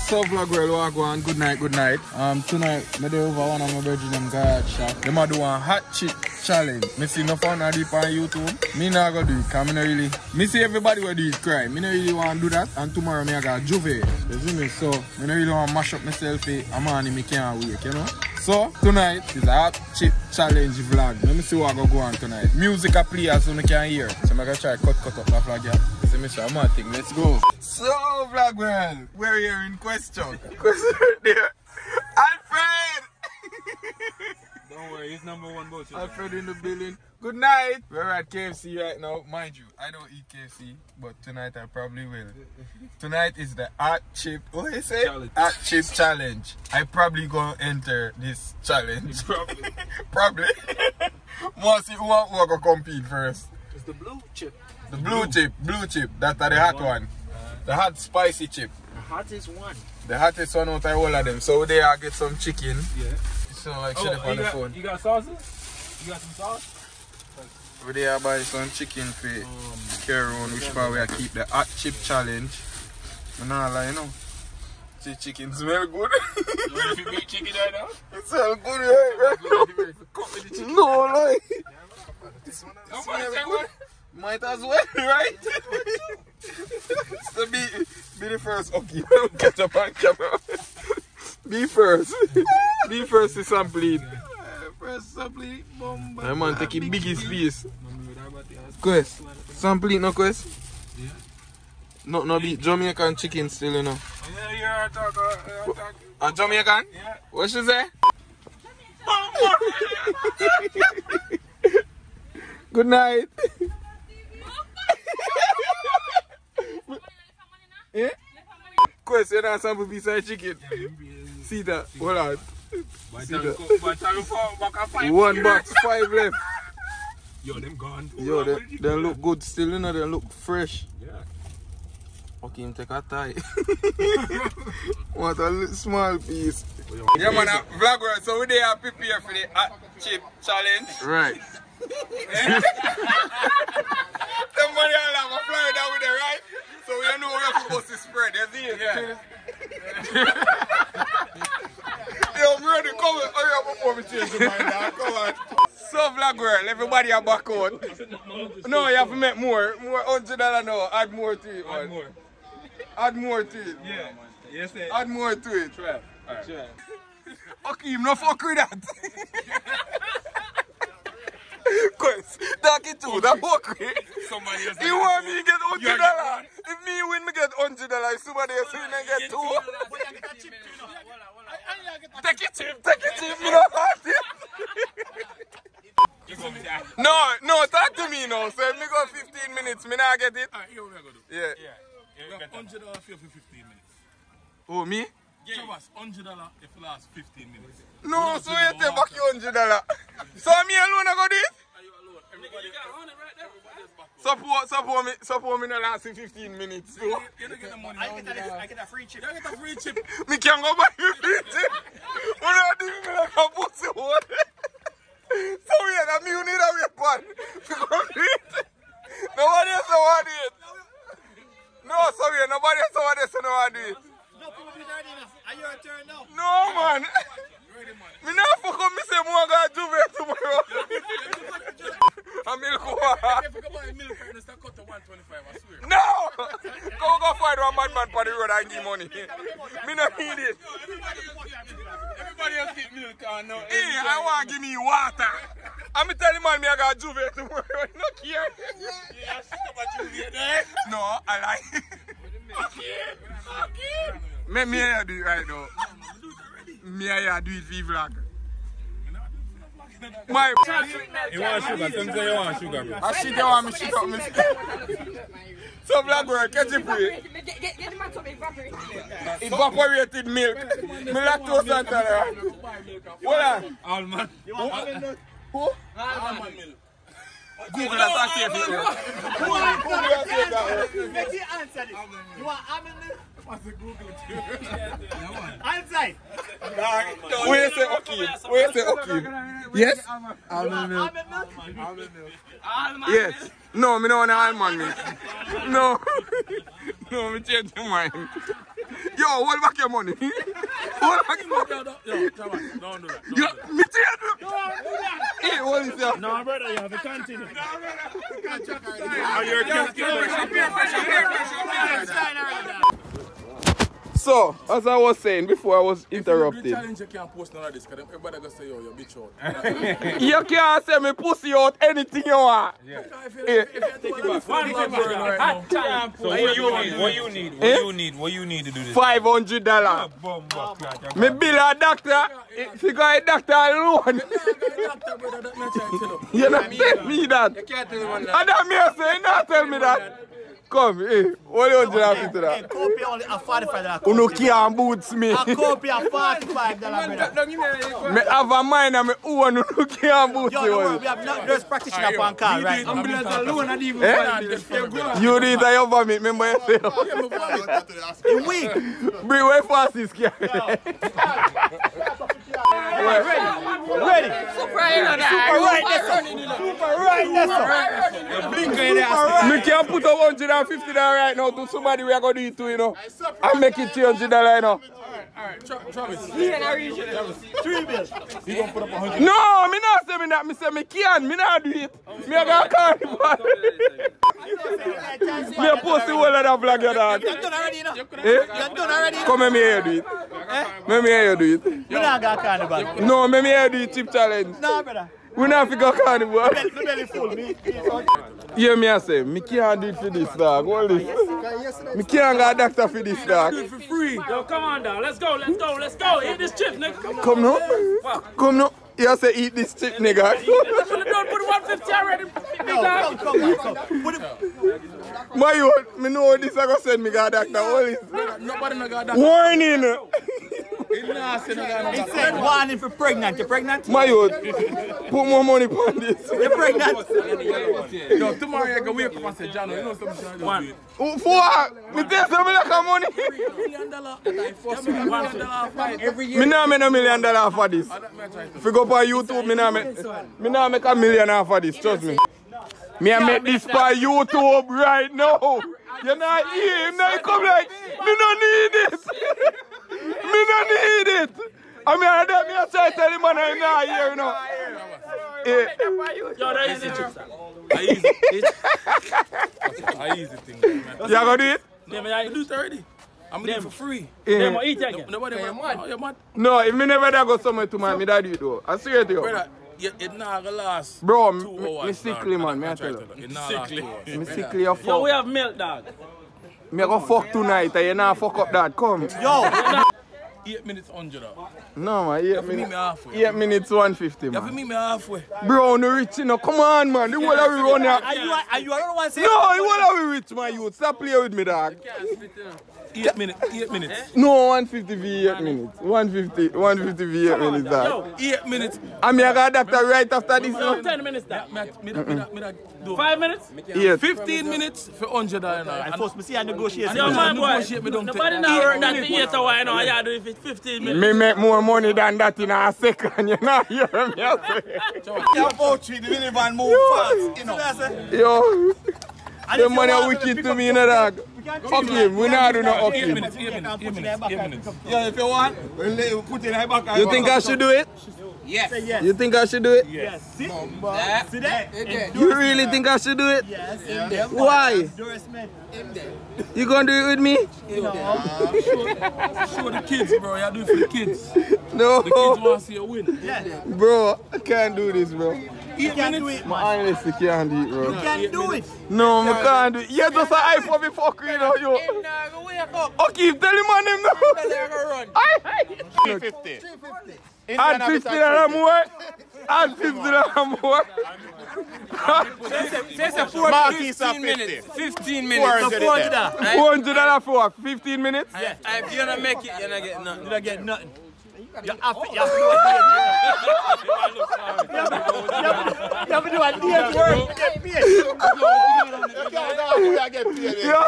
So vlog world, walk on. Good night, good night. Tonight, me dey over one of my brethren them garage shop. Them a do a hot chip challenge. Me see no fun deep on YouTube. Me not gonna do it, cause me not really. Me see everybody will do it cry. Me not really want to do that. And tomorrow me I got Juve. You see me? So me not really want to mash up myself. I'm on me can't wait, you know. So tonight is a hot chip challenge vlog. Let me see what I go on tonight. Music I play as soon as I can hear. So I'm gonna try cut up the vlog, yeah. See me, I'm gonna think. Let's go. So vlog world, we're here in question. Question right there. Alfred! Don't worry, he's #1 boss. Alfred in the building. Good night. We're at KFC right now. Mind you, I don't eat KFC, but tonight I probably will. Tonight is the hot chip. What do you say? Hot chip challenge. I probably gonna enter this challenge. Probably. Probably. Want see who gonna compete first? It's the blue chip. The blue chip. Blue chip. That's the hot one. The hot spicy chip. The hottest one. The hottest one out of all of them. So there I get some chicken. Yeah. So like shut up on the phone. You got sauces? You got some sauce? Over there I buy some chicken for carry on, which part we I keep the hot chip challenge. And all like, you know. See chicken smell good. You ready to make chicken right now? It smells good right now. No like. Might as well, right? So be the first. Okay, catch up on camera. Be first. Be first to sample it. First sample it. I man take the biggest piece. Quest. Sample it no Quest? Yeah. No be Jamaican chicken still, you know. Yeah, talk. A Jamaican? Yeah. What she say? Good night. Yeah? Quest, you know sample piece of chicken? See that? Hold on. See that? 1 box, 5 left. Yo, them gone. Yo, they look good still, you know, they look fresh. Yeah. Okay, him take a tie. Want a little small piece. Yeah, man, vlog world, so we there prepare for the hot chip challenge. Right. The money all have a flyer down with it, right? So we don't know where we're supposed to spread, you see it? Yeah. Yo, I'm ready to come and hurry up before we change the mind now. Come on. So vlog world, everybody are back out. No, you have to make more. More $100 now. Add more to it, man. Add more. Add more to it. Yeah. Yes, sir. Add more to it. Try. Alright. Try. Okay, I'm not fuck with that. Quest, talk it too, that fuck with. Somebody else. You want me to get $100? If me win, me get $100. Somebody else win and get 2. Take it cheap, me not want it. No, talk to me now. So if me go 15 minutes, me not get it. Alright, here we go. Yeah. You got $100 for 15 minutes. Oh, me? Trabass, $100 if it lasts 15 minutes. No, so you take back your $100. So me alone I go do it? Are you alone? Everybody got on it right there. Everybody's back. Support me not last in 15 minutes. So. You don't get the money. I get a free chip. You get a free chip. Me can't go buy you free chip. When I do me like a pussy one. So yeah, that me you need a weapon to complete. Nobody else want it. No, sorry, nobody else want this, so no one do it. No, people be ready enough. Are you return now? No, man. Me not fuck up, me say more gonna do it tomorrow. A milk one. If you go buy milk, you're going to cut to 125, I swear. No! Go find one madman for the road and give money. Me not need it. Everybody else get milk and now. Hey, I want to give me water. I'm telling man me I got Juve tomorrow. I don't care. Yeah, shit about Juve there. No, I like it. Okay. Me I do it right now. Me I do it for vlog. My You want sugar? Some say you want sugar, bro. I shit you want me shit up me. So vlog work, catch it free. Get the man some Evaporated milk. Me lactose intolerant. Hold on. Almond. You want almond milk? Who? Almond milk. Google that and see if it works. Google that and see if that works. Let you answer this. You want almond milk? What's the Google too? Outside. Where is it okay? Where is it okay? Yes? Almond milk. Almond milk. Yes. No, me don't want almond milk. No. No, me change my mind. Yo, hold back your money. Hold back your money. Yo, Trabass, don't do that. Yo, me tell you. Hey, what is that? No, brother, you have to continue. So, as I was saying before I was interrupted. Challenge you can't post none of this because everybody gonna say, yo, you're bitch out. You can't say me pussy out anything you want. Yeah. So what you need to do this? $500. Me bill a doctor. If you got a doctor alone. You not tell me that. You can't tell him And that me say, not tell me that. Come, what do you want to do that? Copy only a $45. Uno can't boots me. A copy a $45, brother. Me have a mind and me own uno can't boots Yo, don't worry, we have nurse practitioner on call, right? Ambulance alone, not even You need a your vomit, remember yourself. In week. Bring away fast this guy. Ready. Super right, Me can put up $150 right now to somebody we are going to do it to, you know. I make it $300 right now. Alright, Trabass. 3 bills. You gonna put up 100? No, me not say me that. Me say me can. Me not do it. Me a go carnival. Me a post the whole of that vlog, your dog. You're done already, you know? You're done already. Come, let me hear you do it. Let me hear you do it. You not got carnival. No, let me hear you do it chip challenge. No, brother. We not fi go carnival. My belly full, me. Hear me I say, me can't do it for this dog. Hold this. Me can't go a doctor for this dog. For free. Yo, come on down. Let's go. Eat this chip, nigga. Come now. Come now. You say eat this chip, nigga. Don't put 150 already. Come. My youth, me know this I go send me go a doctor. Hold this. Nobody no got that. Warning. He said warning for pregnant. You pregnant? My youth, put more money on this. You pregnant? Yo, tomorrow you go wake up and say, John, you know something I do it. For what? Me tell you me like a money. $1 million every year. Me not make $1 million for this. If you go on YouTube, me not make $1 million for this. Trust me. Me I make this for YouTube right now. You're not here. Now you come like, me don't need it. Me don't need it. I mean, I try to tell him man I'm not here, you know. Yo, that is it, chips. I easy thing, man. You gonna do it? Yeah, man, I do it already. I'm gonna do it for free. Them eat again. Nobody want. You're mad. No, if me never go somewhere to man, me that do it though. I swear to you. Brother, it not gonna last. Bro, 2 hours. me sickly man, me I tell you. It not last 2 hours. Me sickly of Yo, we fuck. have milk, dog. Me go fuck tonight and you not fuck up that. Come. Yo. 8 minutes 100. No man, 8 meet minutes. me halfway. 8 minutes 150 You have to man. meet me halfway. Bro, no rich you know. Come on man, the whole of we run here. Are you another one saying? No, the whole of we rich my youth. Stop playing with me dog. 8 minutes. 8 minutes. No, 150 v 8 minutes. 150 v 8 minutes dog. Yo, 8 minutes. And me I got a doctor right after this. no, No? 10 minutes, dog. Me do 5 minutes? Yes. 15 minutes for $100. And first, me see a negotiation. Yo, my boy. Negotiate me down to Nobody now heard that for 8 hours, you know. I do it for 15 minutes. Me make more money than that in a second, you know. Hear me I say. Your poetry, the minivan move fast. You know what I say? Yo, the money are wicked to me, you know, dog. Fuck him, we not do no fuck 8 him. minutes. 8 minutes. 8 minutes. Yeah, if you want, we'll put it in the back. You think I should do it? Yes. Say yes. You think I should do it? Yes. See that? You really think I should do it? Yes. Why? Endorsement. You gonna do it with me? Show the kids, bro. You do it for the kids. No. The kids want to see you win. Yeah. Bro, I can't do this, bro. You can't do it, man. I honestly can't do it, bro. You can't do it. No, I can't do it. You just an eye for me fuck you know, yo. Okay, tell him on him now. 350. Add $50 more. Add $50 more. Marquis of 50. 15 minutes. $400 for 15 minutes? Yeah. If you don't make it, you're not getting nothing. You don't get nothing. You have to do a day's work to get paid. Yo,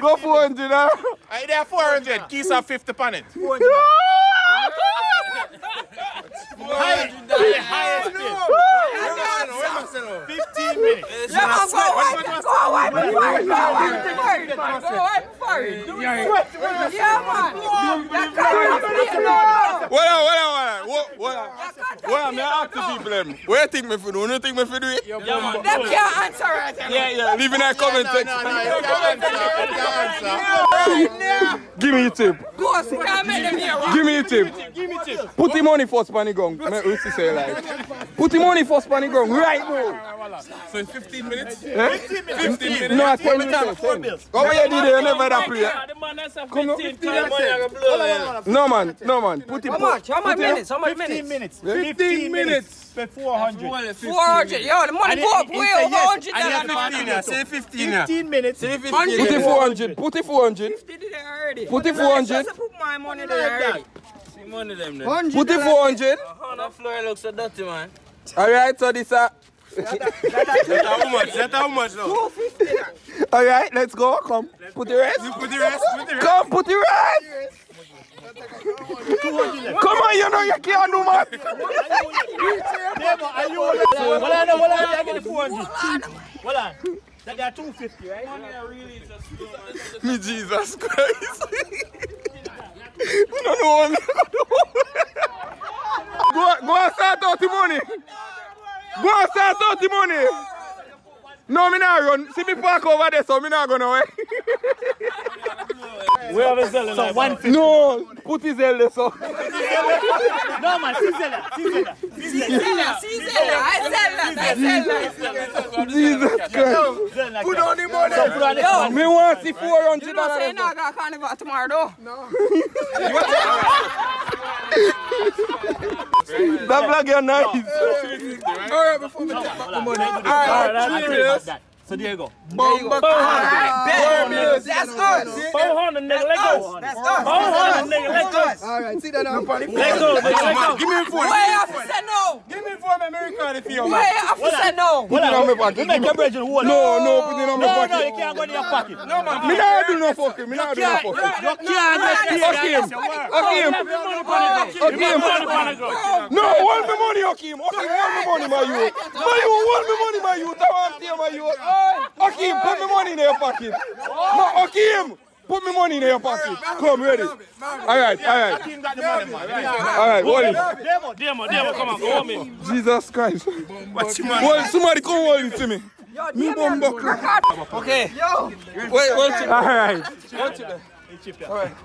go $400. Are there 400? Keys are 50 on it. Highest bid. 15 minutes. Yeah, man, go on for it. Yeah, man. What me ask the people them? What you think me for do? You think me for do it? Them can't answer it. Yeah. Leave in that comment section. No. Give me a tip. Go, so can't make them here. Give me a tip. Put the money first on the ground. Make we say like. Put the money first on the ground right now. So in 15 minutes? 15 minutes. No, 10 minutes. How you did it? You never had a prayer. Come on. No man. Put it. How much minutes? 15 minutes. 15 minutes. 400. 400. Yo, the money go up way over 100. Say 15 minutes. Say 15 Put it 400. Put it 400. 50 did it already. Put it 400. Put my money there already. See money them there. Put it 400. That floor looks so dirty, man. Alright, so this That's how much though? 250. Alright, let's go. Come. Put the rest. Come, put the rest. Come on, you know you can't do man. Well, I get the 400. Well, that are 250, right? Me Jesus Christ. You don't know what go and start out the money. Go and start out the money. No, me not run. See me park over there, so me not gonna away. We have a seller. So 150. No, put his L there, so. No, man, Cizella. Jesus Christ. Put on the money. Yo, Me want to see $400. you don't say no, I got carnival tomorrow, though. No. That vlog is nice. Alright, before we take back the money. Alright, so there you go. That's us. 400 nigga, let go. That's us. 400 nigga, let go. Alright, see that now. Let go, nigga, let go. Give me a phone. Why you have to say no? Give me a phone, American, if you Why you have to say no? Put it on my pocket. You make your bridge and hold it. No, put it on my pocket. No, you can't go in your pocket. No, man. Me not do no fucking. Me not do no fucking. You can't Hakeem. No, hold me money, Hakeem. Hold me money, my youth. Hold me money, my youth. I want to hear my youth. Hakeem, put me money in your pocket. Hakeem, put me money in your pocket. Come, ready. Alright. Alright, hold it. Demo, come on, go on me. Jesus Christ. Somebody come hold it to me. Me bum buckle. Okay. Wait. Alright.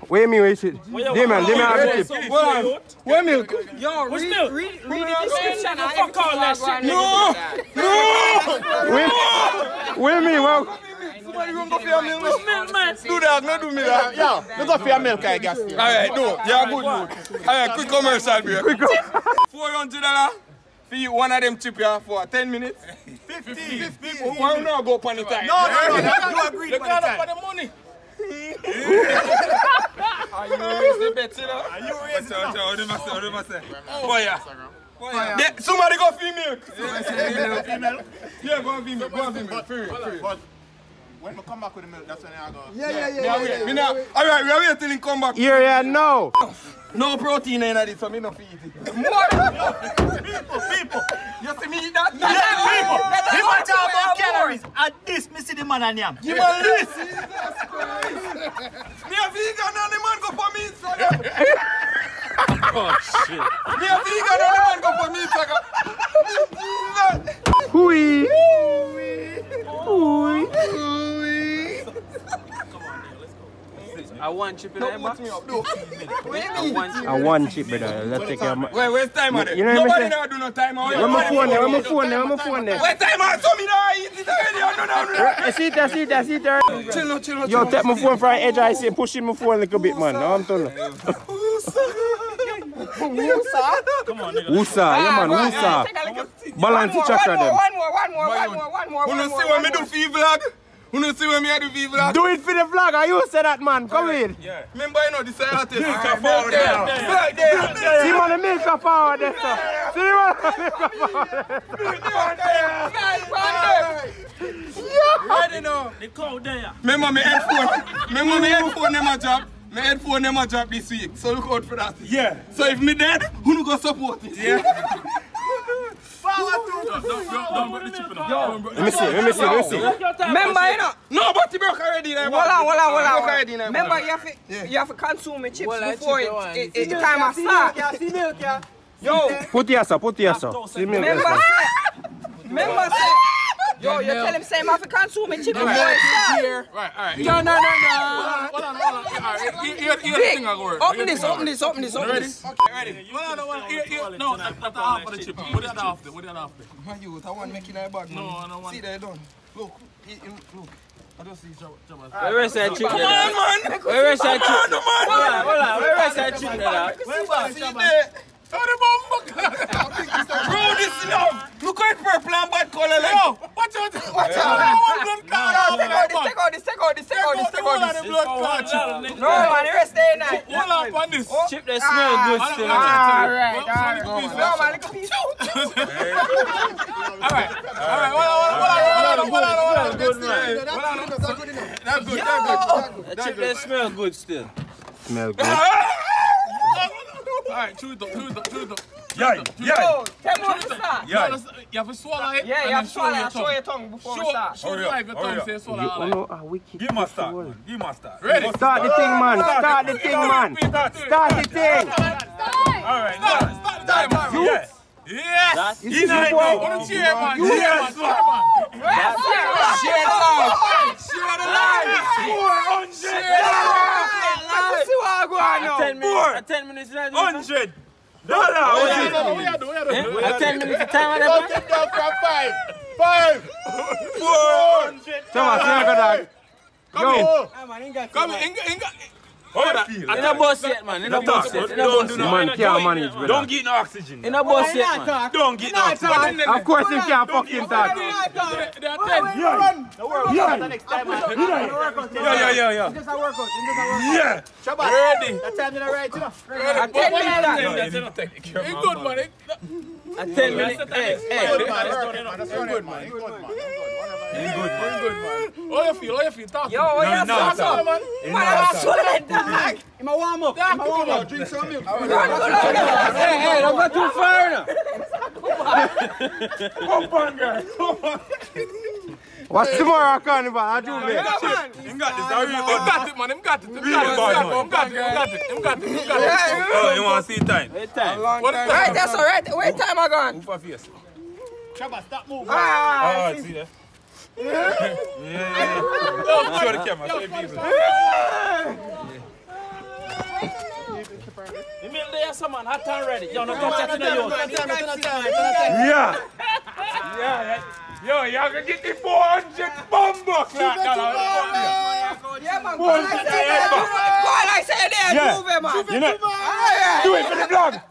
Wait me, shit. Demon, have the tip. Wait milk. Yo, read the description. Fuck all that shit. No. Wait me, well. Somebody run go for your milk. Milk, man. Do that, no do me that. Yo, look up for your milk, I guess. Alright, no. Yeah, good. Alright, quick commercial break. $400 for you, one of them chip here for 10 minutes. 15 people. Why you not go upon the time? No, you agree They for got the up for time. the money. Are you raise the bet, you know? Are you raising up? Oh, yeah. Somebody go female. Yeah, go on female. Free. But when we come back with the milk, that's when I go. Yeah. Alright, we are waiting till he come back. Here, no. No protein in it, so me not feed it. People. You see me eat that? People talk about calories. At this, me see the man and yam. Give me a list. Me a vegan and the man go for meat, so Oh, shit. me a vegan and the man go for meat, so Hui. I want chip in there, man. I one chip, brother. Let's take your. Wait, where's time on it? You know what Nobody I'm now do no time on it. Where my phone there? Wait, time on so me now eat it already. I see it. Chill. Yo, take my phone from the edge. I say pushing my phone a little bit, man. No, I'm telling you. Come on, nigga. Wusa, yeah, man, Wusa. Balance the chakra, them. One more. You know see when me do fee vlog? You know see when me do fee vlog? Do it for the vlog. I you say that, man. Come in. Remember, you know, this is artist. forward there. Right there. See, man, the milk are forward there, sir. See, man, the milk are forward. Ready now. The cow there. Remember my headphone never drop. My headphone never drop this week. So look out for that. Yeah. So if me dead, who no go support it? Yeah. Power to Don't break the chip enough. Let me see. Remember, you know. No, but you broke already. Hold on. Remember, you have to consume the chips before it's time of start. Yo. Put here, sir. See me. Remember, say. Yo, you tell him say I have to consume the chips before it starts. Right, alright. No. Hold on. Alright, here's the thing I go work. Open this. Ready? Okay, ready. No, that's half of the chip. What the other half there? My youth, I want to make it in a bag. No, I don't want. See there, done. Look. I don't see Trabass. Where is that chip? Come on, man. Where is that chip? Come on, man. Hold on. Where is that chip? Bro, this enough. Look how it's purple and bad color. Yo, watch out. Take out this. No, man, the rest stay in there. Hold on on this. Chip that smell good still. Alright. Hold No, man, look at these. Alright. That's good. That chip that smell good still. Smell good. Alright, chew it up. Yeah. Yo, tell me what to start. You have to swallow it. Yeah, you have to swallow and show your tongue before we start. Show the live your tongue, say swallow all right. Give me a start. Ready? Start the thing, man. Start the thing. Alright, start the time. Yes! Easy boy. On the chair, man. Yes. Share the live. 10 minutes. $100. A 10 minutes time. Don't get down from 5. 400. Yo. Come in. In a bus yet, man. Man can't manage, brother. Don't get no oxygen. In a bus yet, man. Don't get no oxygen. Of course he can't fucking talk. They are 10. Yeah. Ready. That time you're right, you know. It's good, man. A 10 minutes. Hey. How you feel? Talk. Yo, what you Talk, feel? man. Man, I'm sweating, dog. I'm a warm up. Drink some milk. Hey, don't go too far now. What's tomorrow, Carnival? I do Him got it, man. Him got it. You want to see time? Right, that's all right. Where time I gone? Trabass, stop moving. Oh, see that? Show the camera. Show the people. The milk there, some man. Hot and ready. Yo, no touch that in the Yeah. Yo, y'all gonna get the 400 bumbo clock. Yeah, man. Go like say there. Move it, man. You know, do it for the vlog.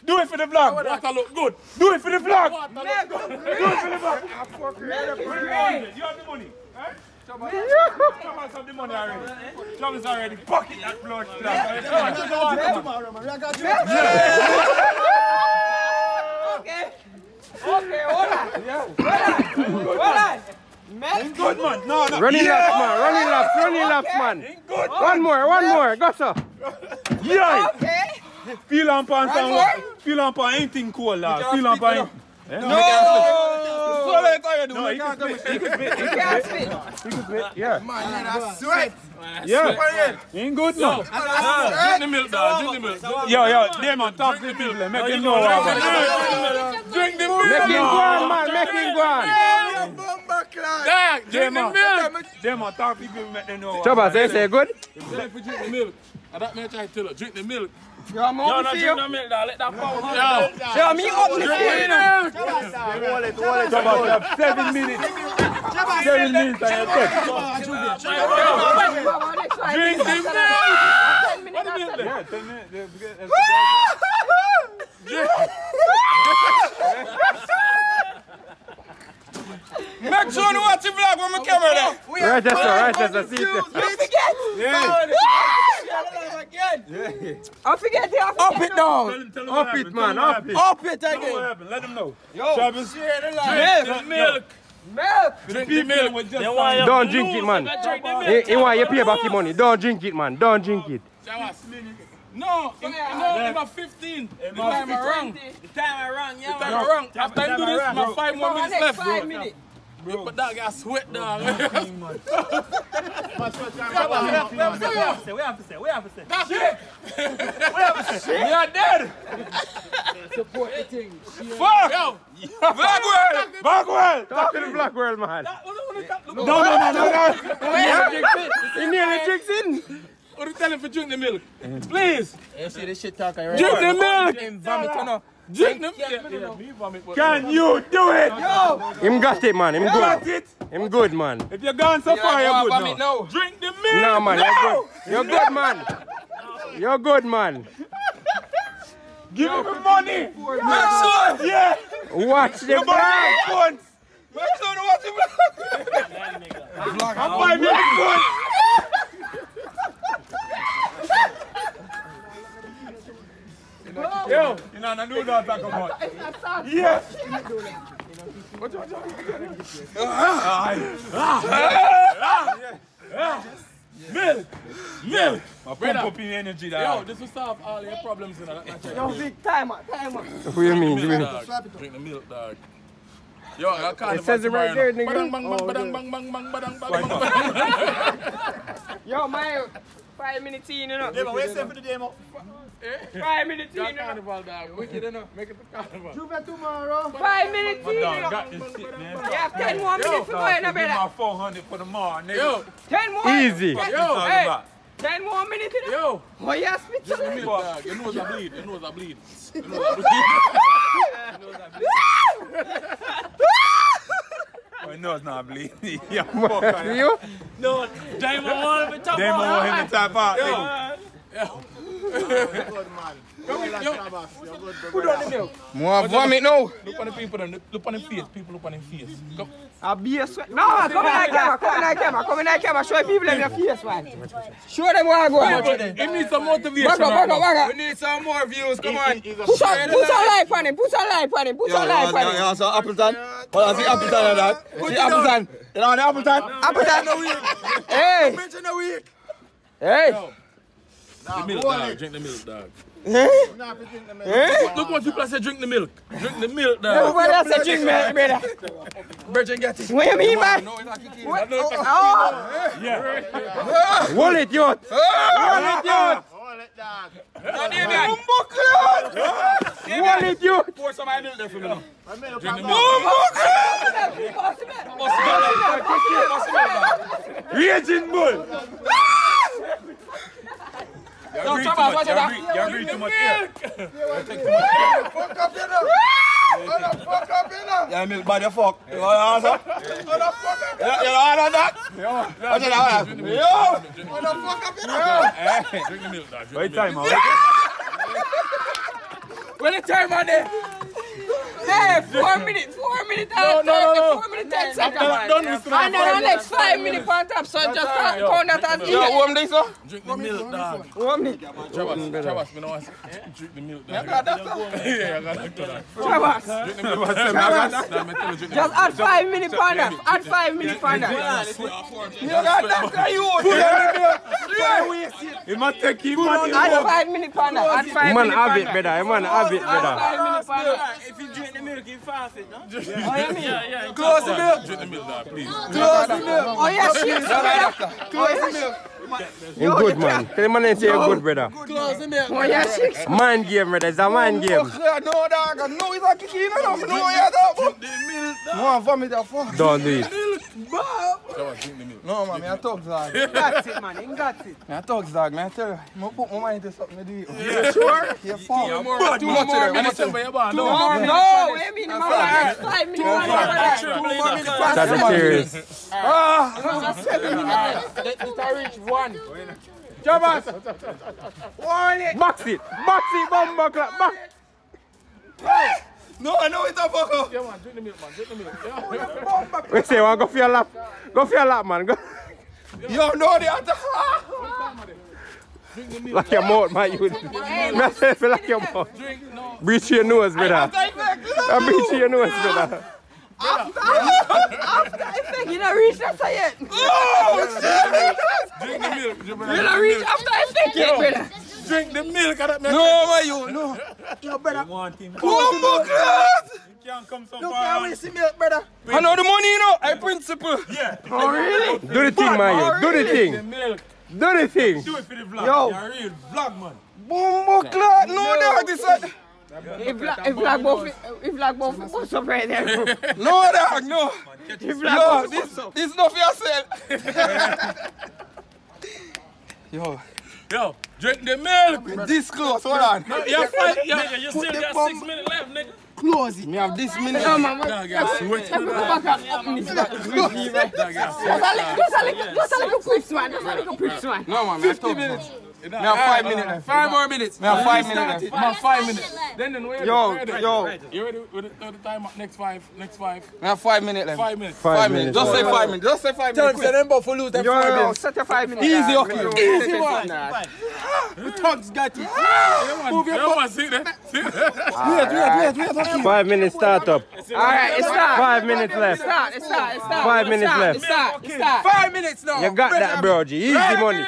Do it for the vlog. Water look good. Do it for the vlog. Water look good. Do it for the vlog. You have the money. Trabass have the money already. Trabass already pocket that blood. Okay, hold on. Good man. No. Running laps, man. One more. Go, sir. Yeah. Okay. Feel on pan anything cool, lad. Feel on pan. No. No, he can spit. Yeah. Man, that's sweat. Yeah. Ain't good, man. Drink the milk, dog. Drink the milk. Yo, there, man. Talk to the people. Make them know what Drink the milk. Make him go on, man. Make him go on. Dog, drink the milk. Them man, talk to people. Make them know. Trabass, they say good? Drink the milk. I don't make try to tell her. Drink the milk. Yo, I'm Yo, open no for drink you. no milk, dog. Let that power. Yo, me open for you. Trabass, have 7 minutes. 7 minutes and you're dead. Drink the milk. 10 minutes. Yeah, 10 minutes. Make sure you watch the vlog on my camera there. Right, that's See it. I forget the Up it down. Up it, man. Up it. Up it What again. happened? Let them know. Trabass, Milk. Drink the milk. don't drink it, man. He want you pay back your money. Don't drink it, man. Don't drink it. Trabass. No, I'm 15. The time I rang. The time I rang, yeah. The time I rang. After I do this, I have 5 more minutes left, bro. 5 minutes. Bro. But dog, I sweat, dog. We have to say. That's it. We are dead. Support the thing. Fuck. Yo. Blackwell! Talk to the Blackwell, man. No. He nearly drinks in. What you tell him for drink the milk? Please. You see this shit talk already. Drink the milk. Vomit, you know. Drink the milk. Can you do it? Him got it, man. Him good. Him good, man. If you're gone so far, you're good now. Drink the milk. No, man. You're good, man. You're good, man. Give him the money. Make sure. Yeah. Watch the Buy black. phones. Make sure to watch the milk. I'm buying me phones. Yo, you know, I know that talk about. Yes. Milk. Pump up in energy, Yo, dog. this will solve all your problems in that. Yo, big timer. What do you mean? Drink the milk, dog. Yo, I can't. It says it right there, nigga. Badang, bang, bang, badang, bang, bang, badang, bang, bang. Yo, my 5 minutes in, you know. Yeah, but wait for the demo. 5 minutes in, you know. Carnival, dog. Wicked enough. Make it to carnival. 5 minutes in, you know. Got this shit, man. You have 10 more minutes to go in, Give brother. my 400 for the mall, nigga. Yo, 10 more. Easy. Hey, 10 more minutes, you know. yo. Oh, yes, spit Drink the some. milk, dog. Your nose a bleed. Your nose a bleed. Your nose a bleed. My nose not bleeding. Yeah, You? No, Diamond want to be top. Demo want him to tap out. Put on the milk. More vomit now. Look on the people, look on the face. People look on the face. Come. I'll be a sweat. No, come in that camera. Show people in your face, man. Show them where I go. He needs some motivation. Baga. We need some more views. Come on. Put some light on him. Put some light on him. Yeah, so Appleton. Hold on, see Appleton and that. See Appleton. You know the Appleton? Appleton. Hey. Mention the week. Hey. The milk, dog. Drink the milk, dog. Look what people say. Drink the milk. Drink the milk, dog. Nobody else said drink milk, brother. Virgin get it. What you mean, man? No, it's not kicking. Oh. Hold it, youth. Hold it, youth. Hold it, dog. Hold it, youth. Pour some milk there for me. Drink the milk. Raging bull. You're breathing too much air. Fuck up, you know. Fuck up, you know. Yeah, milk by the fuck. You want to answer? You want that? What's that? Yo! What the fuck up, you know? Drink the milk, dog. Wait time, man. When the time on there? Hey, 4 minutes. 4 minutes. No. 4 minutes 10 seconds. Done with the And then the next 5 minutes on top, so just count that as Yo, warm this up. Drink the milk, dog. Trabass, me know what drink the milk, dog. Yeah, I got that. Trabass. Drink the milk. Just add 5 minutes on that. Add 5 minutes on that. He must take him. Add 5 minutes on that. Add 5 Man, minutes have on it, that. brother. Man, have it, brother. 5 minutes on that. If you drink the milk, you forfeit, no? Yeah. Close the milk. Drink the milk, dog, please. Close the milk. Oh, yes, shit. Close the milk. You're good, man. Tell him and say you're good, brother. Close the milk. Oh, yes, shit. Mind game, brother. It's a mind game. No, dog. No, it's not kicking. No, yeah, dog. Drink the milk, dog. No, vomit that fuck. Don't do it. Trabass, drink the milk. No, man, I talk, dog. That's it, man. You got it. I talk, dog, man. I tell you, I put my mind into something to do. Yeah, sure. You're fine. Too much minutes in your band. No, what do you mean? 5 minutes on that. That's a serious. That's 7 minutes. Let I reach 1. Trabass. Box it, bomba clap. Box. No, I know it's a fuck up. Yeah, man, drink the milk, man. Drink the milk. Yeah. We say, well, go for your lap. Go for your lap, man. Go. Yo, no, they have to. Drink the milk. Lock your mouth, my youth. Myself, lock your mouth. Drink, no. Breach your nose, brother. Breach your nose, brother. After effect, you don't reach that yet. Oh, shit! Drink the milk. You don't reach after effect yet, brother. Drink the milk of that milk. No, man, you, no. Yo, brother. Want him. Bumbo class! You can't come so Look, far. I will see milk, brother. I know the money, you know. I principle. Yeah. Oh, really? Do the thing, man. Do the The thing. milk. Do the thing. Do it for the vlog. Yo. You're a real vlog, man. Bumbo class. No, dog, this one. If Black Buff, what's up right there, bro? No, dog, no. If Black Yo, Buff, this not for yourself. Yo, Yo, drink the milk. this close, hold on. No, you're fine. Nigga, you still got 6 minutes left, nigga. Close it. Me have this minute. no, man. Dog, you're sweating. Back up, open this back. Dog, you're Just a little quick man. Just a little quick man. No, man, 50 minutes. Me Me have 5 minutes left. 5 more minutes. Me have 5 minutes left. Me have 5 minutes. Then wait. Yo. You ready with the time? Next five. Me have 5 minutes left. 5 minutes. 5 minutes. Just say 5 minutes. Just say 5 Tell them, minutes. say them both for lose them 5 Yo, minutes. set your 5 minutes. Easy, okay. Easy one. The thugs got it. Move your butt. See that? Wait. 5 minutes start up. Alright, it's start. 5 minutes left. It's start. 5 minutes left. It's start. 5 minutes now. You got that, bro. G. Easy money.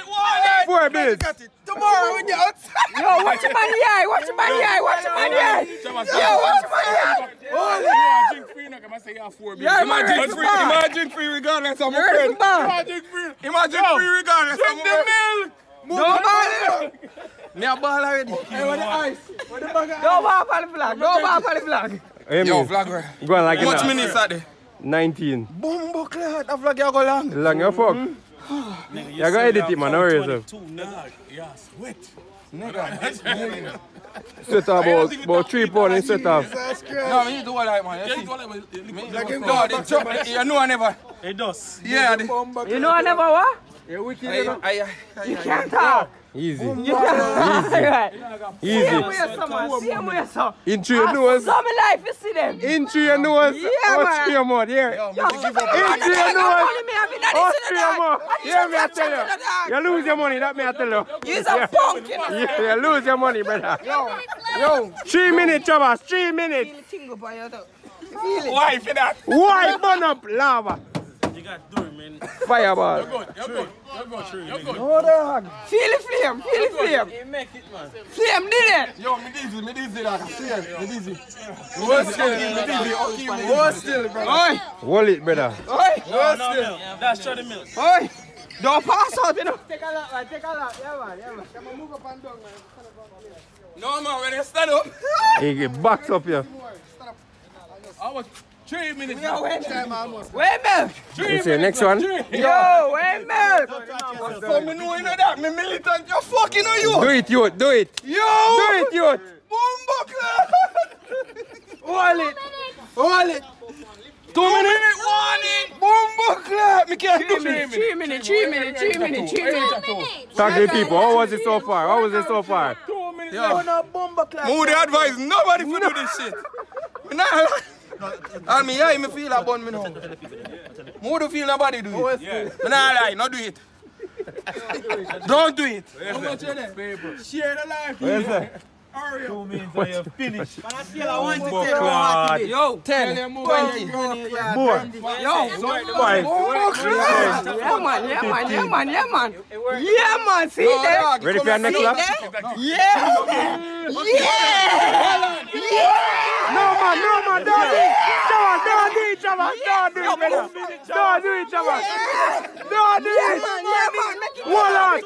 4 minutes. Tomorrow we get out. Yo, watch your money eye. Watch your money eye. Watch your money eye. Yo, watch your money eye. Drink free, now. Come say you have 4 Yeah, minutes. Imagine free regardless of my friend. Drink free. Imagine free regardless of Drink my the friend. milk. No ball. Me a ball already. Hey, what the ice? What the bag of Go back on the flag. Go back on the flag. Yo, vlogger. Go on like How much that. minutes are there? 19. Bumbo clad. The vlog you go long. Long your fuck. You gotta edit it, man. Don't worry yourself. Yeah, sweat. Set about 3 pounds and set off. No, me do all that, man. Yeah, you No, the trouble. You know I never. It does. Yeah, You know I never what? I You can't talk. Easy. You can't talk. See him Easy. with your son, man. See him with your son. In through your nose. Some life, you see them. In through your nose. Yeah, Out man. through your mouth. Here. Yo, In through your nose. Out through your mouth. Hear me, I tell you. You lose your money, that me I tell you. You're a punk, you know. Yeah, you lose your money, brother. Yo. 3 minutes, Trabass. 3 minutes. Feel the tingle by your dog. Feel it. Why for that? Why burn up lava? You got to do it, man. Fireball. You're good. Feel the flame. Feel the flame. You make it, man. Flame did it. Yo, me dizzy, dog. See ya, me dizzy. Hold still, bro. Oi. Hold it, brother. Oi. No, that's 30 minutes. Oi. Don't pass out, you know. Take a lot, man. Take a lot. Yeah, man. Come on, move up and down, man. No, man, when you stand up. He get box up here. I was 3 minutes. Wait, milk. You see, next one. Yo, wait, milk. So me know you know that. Me militant, you fucking know you. Do it, youth. Do it. Yo. Do it, youth. Bumbo clad. Hold it. 2 minutes. Warning. Bumbo clad. Me can't do it. 3 minutes. Talk to the people. How was it so far? How was it so far? 2 minutes. Yo. Moody advise nobody for do this shit. Me nah. And me eye me feel like bun me now. Moody feel nobody do it. Me nah lie, no do it. Don't do it. How much is that? Share the life. Where's that? 2 minutes and you're finished. Yo, 10, 20. More. yo. 5. Yeah, man. See that? Ready for your next lap? Yeah. No, man. Don't do it. Don't do it, Trabass. Don't do it, brother. Don't do it, Trabass. Don't do it. Hold on.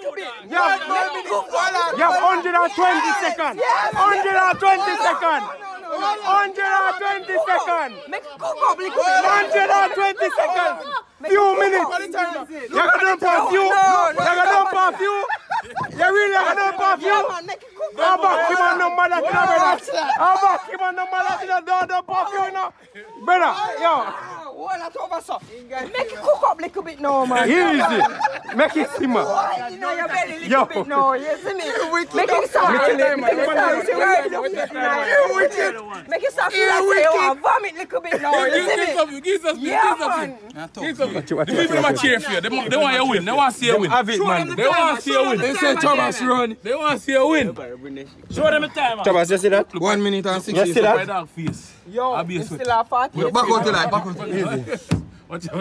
You have 120 seconds. 120 seconds. 120 seconds. Make it cook up, little 120 seconds. Few minutes. You're gonna dump off you. You really are gonna dump off you. How about him on number that, brother? How about him on number that? Don't dump off you, know. Brother, yo. Make it cook up a little bit now, man. Easy. Make it simmer. You know your belly a Yo. little bit now, you see me? Make it soft. Make it soft. Vomit a little bit now, you see me? Give us Yeah, man. The people in my cheer for you. They want you win. They want to see you win. Have it, man. They want to see you win. They say Trabass run. They want to see you win. Show them the time, man. Trabass, you see that? 1 minute and 60 You see seconds. that? Dog face. Yo, I'll be a it's sweat. still a 40. Back out to life, back out to life. Watch it.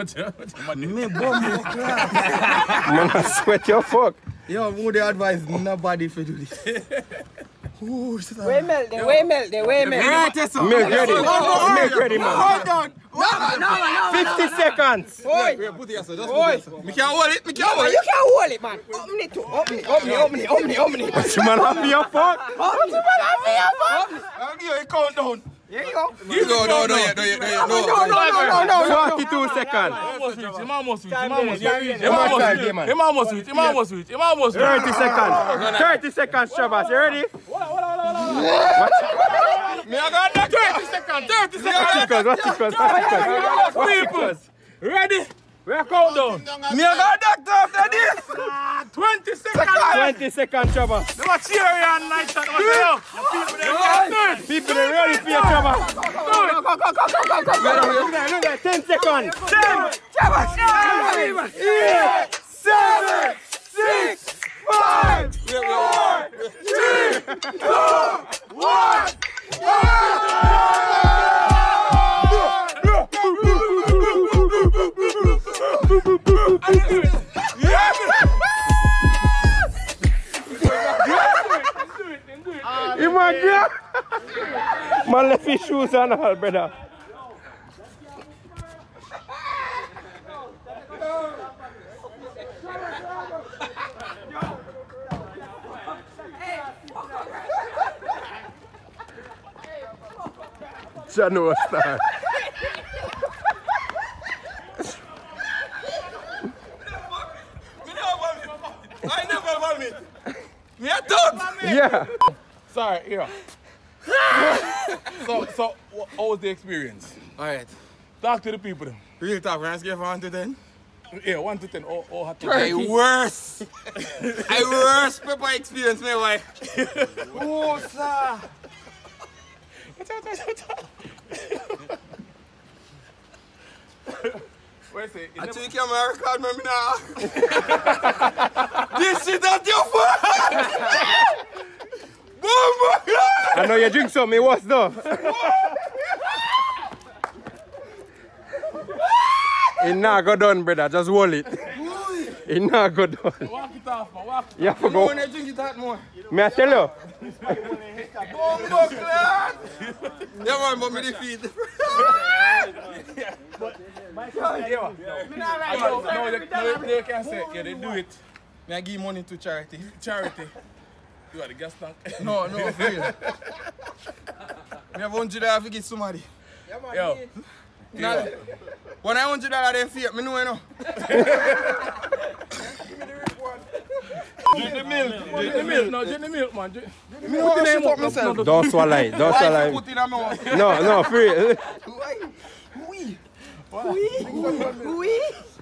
Me bum class. Man, I sweat your fuck. Yo, would they advise nobody to do this? Ooh, Way melt, way melt. Alright, yes, sir. Milk ready. Milk ready, man. Hold on. No. 50 seconds. Oi. Put it here, sir. Just put it here. Me can't hold it. Me can't hold You it. can't hold it, man. Open it. Man, happy your fuck. I'll give you a countdown. Here you go. No. 42 seconds. Him almost reach. 30 seconds. 30 seconds, Trabass. You ready? Me I got that 30 seconds. What equals? Ready? We are countdown. Me I got doctor after this. 20 seconds. 20 seconds, Trabass. They were cheering on night shot. People, they ready for you, Trabass. Look at 10 seconds. 10. 8, 7, 6, 5, 4, 3, 2, 1. Man left his shoes on all, brother. Jano start. I never vomit. Me a dog. Yeah. Sorry, here. So, how was the experience? Alright. Talk to the people. Then. Real talk, when I scale from 1 to 10. Yeah, 1 to 10. All hot. I worse. I worse pepper experience, my wife. Oh, sir. Where's it? I think you can record me now. This shit at your phone. I know you drink something, what's though? It not go done, brother. Just hold it. It not go done. Walk it off, man. Walk it. You have to go. When I drink it that more. May I tell you? Bumbo class. Yeah, man, but me defeat. No, they can say, yeah, they do it. Me I give money to charity. Charity. You are the gas tank. No, for real. Me have $100 to give somebody. Yo. Nah, when I $100 they fake, me know you know. Drink the milk. No, drink the milk, man. Me know how to shit up myself. Don't swallow it. Don't swallow Why it. put in a mouth? No, for real.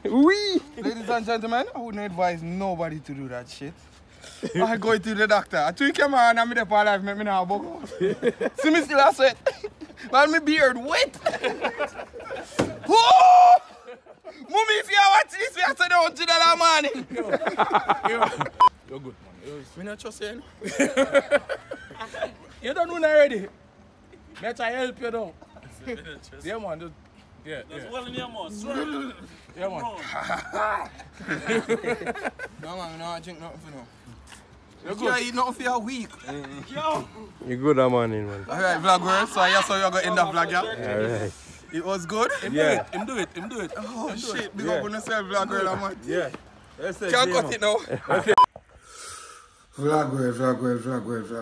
Oui. Ladies and gentlemen, I wouldn't advise nobody to do that shit. I go to the doctor. I tweak him and I'm in the life, make me now buckle. See me still a sweat. While my beard wet. Whoa! Mommy, if you watch this, we have to do $100 morning. You're good, man. Me not trust you. You don't know already. Me try help you though. Yeah, man. Just, yeah. That's well in your mouth. Yeah, man. No, man, I drink nothing for now. You're You can't good. eat nothing for a week. You good that morning, man. Alright, vlog world. So that's how you're going to end the vlog, yeah? Alright. It was good? Yeah. Him do it. Oh, shit. Big up on yourself, vlog world, man. Yeah. Can't cut it now. Vlog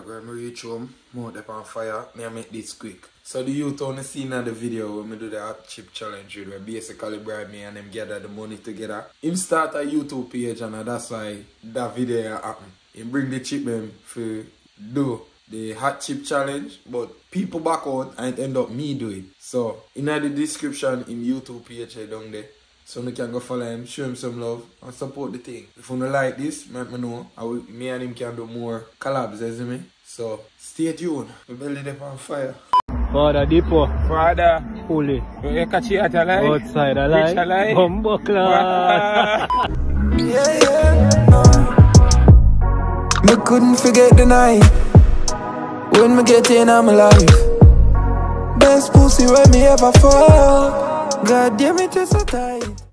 world. Me reach home, mouth up on fire. Me make this quick. So the youth on the scene of the video when me do the hot chip challenge, where basically bribe me and them gather the money together. Him start a YouTube page and that's why that video happen. He bring the chip them for do the hot chip challenge, but people back out and it end up me do it. So in the description in YouTube page down there. So you can go follow him, show him some love and support the thing. If you don't like this, let me know. Me and him can do more collabs, you see me? So stay tuned. My belly up on fire. Father Depot. Father, Holy. you catch it at a lie? Outside alive. Rich alive? Bumbo class. Me couldn't forget the night when me get in on my life. Best pussy when me ever fuck. God damn it, it's so tight.